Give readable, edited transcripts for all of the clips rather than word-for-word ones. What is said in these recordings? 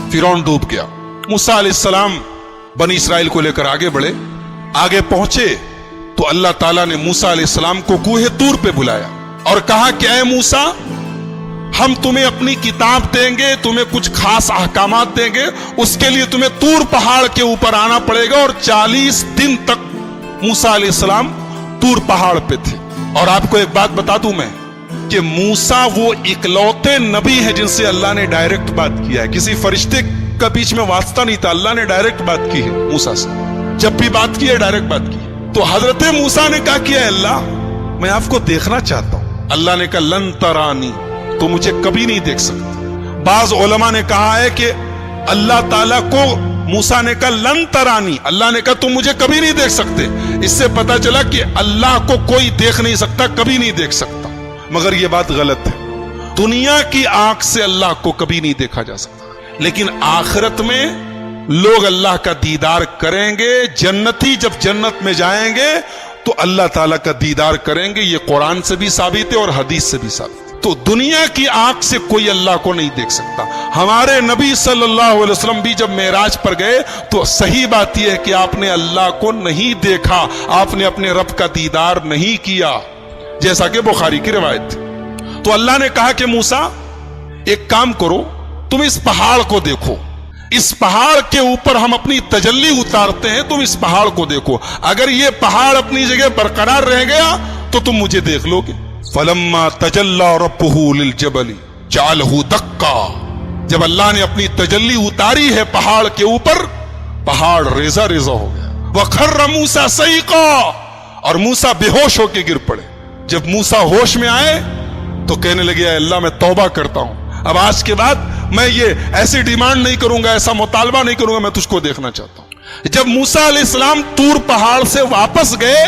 फिरौन डूब गया। मूसा अलैहिस्सलाम बनी इसराइल को लेकर आगे बढ़े। आगे पहुंचे तो अल्लाह ताला ने मूसा अलैहिस्सलाम को कूहे तूर पे बुलाया और कहा कि ऐ मूसा, हम तुम्हें अपनी किताब देंगे, तुम्हें कुछ खास अहकामात देंगे, उसके लिए तुम्हें तूर पहाड़ के ऊपर आना पड़ेगा। और 40 दिन तक मूसा अलैहिस्सलाम तूर पहाड़ पे थे। और आपको एक बात बता दूं मैं कि मूसा वो इकलौते नबी है जिनसे अल्लाह ने डायरेक्ट बात किया है। किसी फरिश्ते का बीच में वास्ता नहीं था, अल्लाह ने डायरेक्ट बात की है मूसा से। जब भी बात की है डायरेक्ट बात की है। तो हजरत मूसा ने कहा कि अल्लाह, मैं आपको देखना चाहता हूं। अल्लाह ने कहा लन तरानी, तो मुझे कभी नहीं देख सकते। बाज उलमा ने कहा है कि अल्लाह ताला को मूसा ने कहा लन तरानी, अल्लाह ने कहा तुम मुझे कभी नहीं देख सकते। इससे पता चला कि अल्लाह को कोई देख नहीं सकता, कभी नहीं देख सकता। मगर यह बात गलत है। दुनिया की आंख से अल्लाह को कभी नहीं देखा जा सकता, लेकिन आखिरत में लोग अल्लाह का दीदार करेंगे। जन्नती जब जन्नत में जाएंगे तो अल्लाह ताला का दीदार करेंगे। ये कुरान से भी साबित है और हदीस से भी साबित है। तो दुनिया की आंख से कोई अल्लाह को नहीं देख सकता। हमारे नबी सल्लल्लाहु अलैहि वसल्लम भी जब मेराज पर गए तो सही बात यह है कि आपने अल्लाह को नहीं देखा, आपने अपने रब का दीदार नहीं किया, जैसा कि बुखारी की रिवायत थी। तो अल्लाह ने कहा कि मूसा, एक काम करो, तुम इस पहाड़ को देखो, इस पहाड़ के ऊपर हम अपनी तजल्ली उतारते हैं, तुम इस पहाड़ को देखो। अगर ये पहाड़ अपनी जगह बरकरार रह गया तो तुम मुझे देख लोगे। फलम्मा तजल्ला रब्बुहु लिल जबली जअलहु दक्का, जब अल्लाह ने अपनी तजल्ली उतारी है पहाड़ के ऊपर, पहाड़ रेजा रेजा हो गया। वखर्र मूसा सईका, और मूसा बेहोश होकर गिर पड़े। जब मूसा होश में आए तो कहने लगे अल्लाह, मैं तौबा करता हूं, अब आज के बाद मैं ये ऐसी डिमांड नहीं करूंगा, ऐसा मुतालबा नहीं करूंगा, मैं तुझको देखना चाहता हूं। जब मूसा अलैहिस्सलाम तूर पहाड़ से वापस गए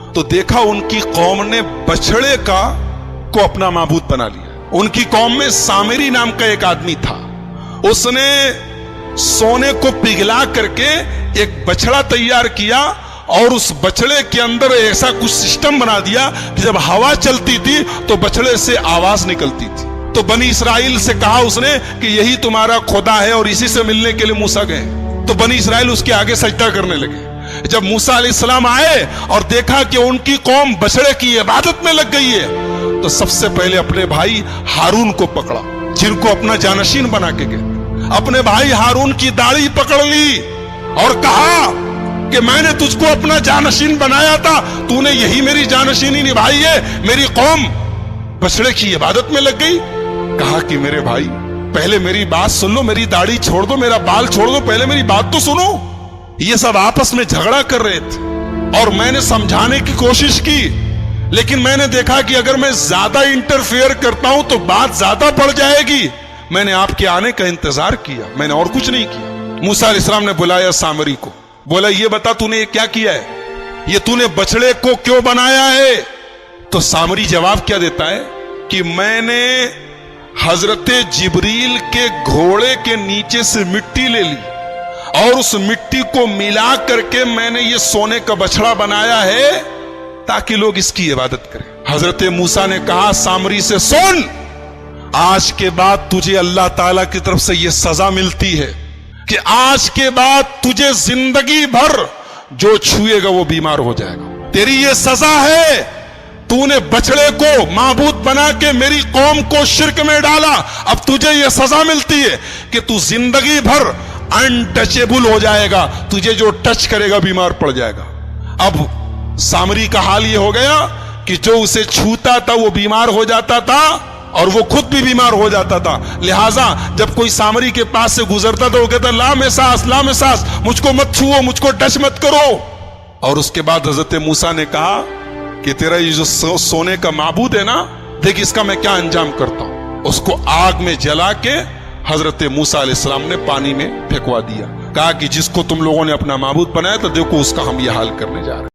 तो देखा उनकी कौम ने बछड़े को अपना माबूद बना लिया। उनकी कौम में सामिरी नाम का एक आदमी था, उसने सोने को पिघला करके एक बछड़ा तैयार किया और उस बछड़े के अंदर ऐसा कुछ सिस्टम बना दिया कि जब हवा चलती थी तो बछड़े से आवाज निकलती थी। तो बनी इसराइल से कहा उसने कि यही तुम्हारा खुदा है, और इसी से मिलने के लिए मूसा गए। तो बनी इसराइल उसके आगे सजदा करने लगे। जब मूसा अलैहिस्सलाम आए और देखा कि उनकी कौम बछड़े की इबादत में लग गई है, तो सबसे पहले अपने भाई हारून को पकड़ा, जिनको अपना जानशीन बना के गए। अपने भाई हारून की दाढ़ी पकड़ ली और कहा कि मैंने तुझको अपना जानशीन बनाया था, तूने यही मेरी जानशीनी निभाई है, मेरी कौम बछड़े की इबादत में लग गई। कहा कि मेरे भाई, पहले मेरी बात सुन लो, मेरी दाढ़ी छोड़ दो, मेरा बाल छोड़ दो, पहले मेरी बात तो सुनो। ये सब आपस में झगड़ा कर रहे थे और मैंने समझाने की कोशिश की, लेकिन मैंने देखा कि अगर मैं ज्यादा इंटरफेयर करता हूं तो बात ज्यादा बढ़ जाएगी। मैंने आपके आने का इंतजार किया, मैंने और कुछ नहीं किया। मूसा अलैहिस्सलाम ने बुलाया सामरी को, बोला ये बता तूने ये क्या किया है, ये तूने बछड़े को क्यों बनाया है? तो सामरी जवाब क्या देता है कि मैंने हजरत जिब्रील के घोड़े के नीचे से मिट्टी ले ली और उस मिट्टी को मिला करके मैंने ये सोने का बछड़ा बनाया है ताकि लोग इसकी इबादत करें। हजरत मूसा ने कहा सामरी से, सुन, आज के बाद तुझे अल्लाह ताला की तरफ से यह सजा मिलती है कि आज के बाद तुझे जिंदगी भर जो छुएगा वो बीमार हो जाएगा। तेरी ये सजा है, तूने बछड़े को माबूद बना के मेरी कौम को शिर्क में डाला। अब तुझे यह सजा मिलती है कि तू जिंदगी भर अनटचेबल हो जाएगा, तुझे जो टच करेगा बीमार पड़ जाएगा। अब सामरी का हाल यह हो गया कि जो उसे छूता था वो बीमार हो जाता था और वो खुद भी बीमार हो जाता था। लिहाजा जब कोई सामरी के पास से गुजरता था वो कहता ला में सांस, मुझको मत छुओ, मुझको टच मत करो। और उसके बाद हजरत मूसा ने कहा कि तेरा ये जो सोने का माबूद है ना, देख इसका मैं क्या अंजाम करता हूं। उसको आग में जला के हजरत मूसा अलैहिस्सलाम ने पानी में फेंकवा दिया। कहा कि जिसको तुम लोगों ने अपना माबूद बनाया तो देखो उसका हम ये हाल करने जा रहे हैं।